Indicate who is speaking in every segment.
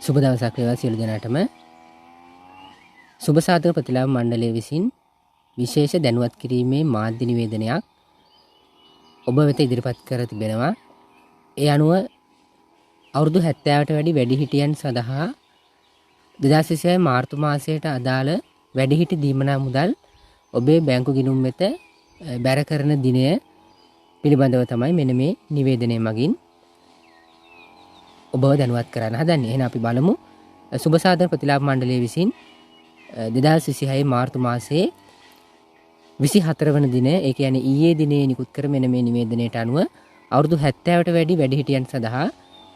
Speaker 1: සුබ දවසක් වේවා සියලු දෙනාටම. සුබ සාධක ප්‍රතිලාභ මණ්ඩලය විසින් විශේෂ දැනුවත් කිරීමේ මාධ්‍ය නිවේදනයක් ඔබ වෙත ඉදිරිපත් කර තිබෙනවා. ඒ අනුව අවුරුදු 70ට වැඩි වැඩිහිටියන් සඳහා 2026 මාර්තු මාසයට අදාළ වැඩිහිටි දීමනා මුදල් ඔබේ බැංකු ගිණුම් වෙත බැර කරන දිනය පිළිබඳව තමයි මෙන්න මේ නිවේදනය මගින් ඔබව දැනුවත් කරන්න හදන්නේ. එහෙනම් අපි බලමු සුබ සාධන ප්‍රතිලාභ මණ්ඩලය විසින් 2026 මාර්තු මාසයේ 24 වන දින, ඒ කියන්නේ ඊයේ දිනේ නිකුත් කර මෙන්න මේ නිවේදනයට අනුව අවුරුදු 70ට වැඩි වැඩිහිටියන් සඳහා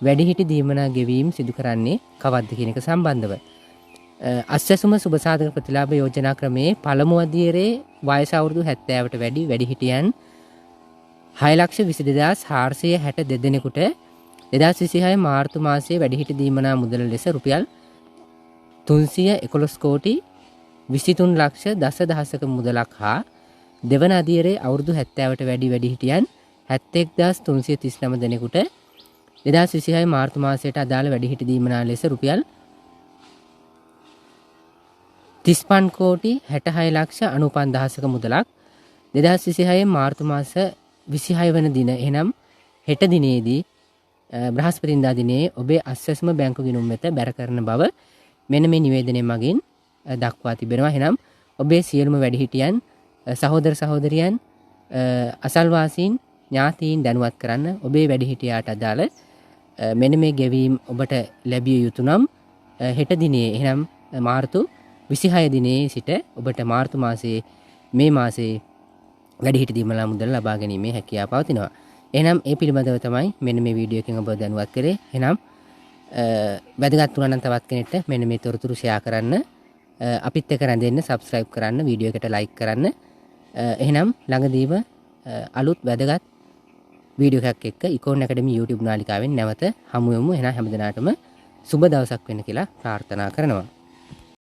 Speaker 1: වැඩිහිටි දීමනා ගෙවීම සිදු කරන්නේ කවද්ද කියන එක සම්බන්ධව. අස්සසුම සුබ සාධක ප්‍රතිලාභ යෝජනා ක්‍රමයේ පළමු අදියරේ වයස අවුරුදු 70ට වැඩි වැඩිහිටියන් 6,22,462 දෙනෙකුට 2026 මාර්තු මාසයේ වැඩිහිටි දීමනා මුදල ලෙස රුපියල් 311 කෝටි 23 ලක්ෂ දසදහසක මුදලක් හා දෙවන අදියරේ අවුරුදු 70ට වැඩි වැඩිහිටියන් 71,339 දෙනෙකුට 2026 මාර්තු මාසයට අදාළ වැඩිහිටි දීමනා ලෙස රුපියල් 35 කෝටි 66 ලක්ෂ 95,000ක මුදලක් 2026 මාර්තු මාස 26 වන දින, එනම් හෙට දිනේදී බ්‍රහස්පතින්දා දිනේ ඔබේ අස්සසම බැංකු ගිණුම් වෙත බැර කරන බව මෙන්න මේ නිවේදනය මගින් දක්වා තිබෙනවා. එහෙනම් ඔබේ සියලුම වැඩිහිටියන්, සහෝදර සහෝදරියන්, අසල්වාසීන්, ඥාතීන් දැනුවත් කරන්න ඔබේ වැඩිහිටියාට අදාළ මෙන්න මේ ගෙවීම් ඔබට ලැබිය යුතු නම් හෙට දිනේ, එහෙනම් මාර්තු 26 දිනේ සිට ඔබට මාර්තු මාසයේ මේ මාසයේ වැඩිහිටි දීමනා මුදල ලබා ගැනීමේ හැකියාව පවතිනවා. එහෙනම් ඒ පිළිබඳව තමයි මෙන්න මේ වීඩියෝ එකෙන් ඔබ දැනුවත් කරේ. එහෙනම් වැදගත් වුණා නම් තවත් කෙනෙක්ට මෙන්න මේ තොරතුරු ෂෙයා කරන්න, අපිත් එක්ක රැඳෙන්න, සබ්ස්ක්‍රයිබ් කරන්න, වීඩියෝ එකට ලයික් කරන්න. එහෙනම් ළඟදීම අලුත් වැදගත් වීඩියෝ එකක් එක්ක ඉකෝන් ඇකඩමි YouTube නාලිකාවෙන් නැවත හමු වෙමු. එහෙනම් හැමදෙනාටම සුබ දවසක් වෙන්න කියලා ප්‍රාර්ථනා කරනවා.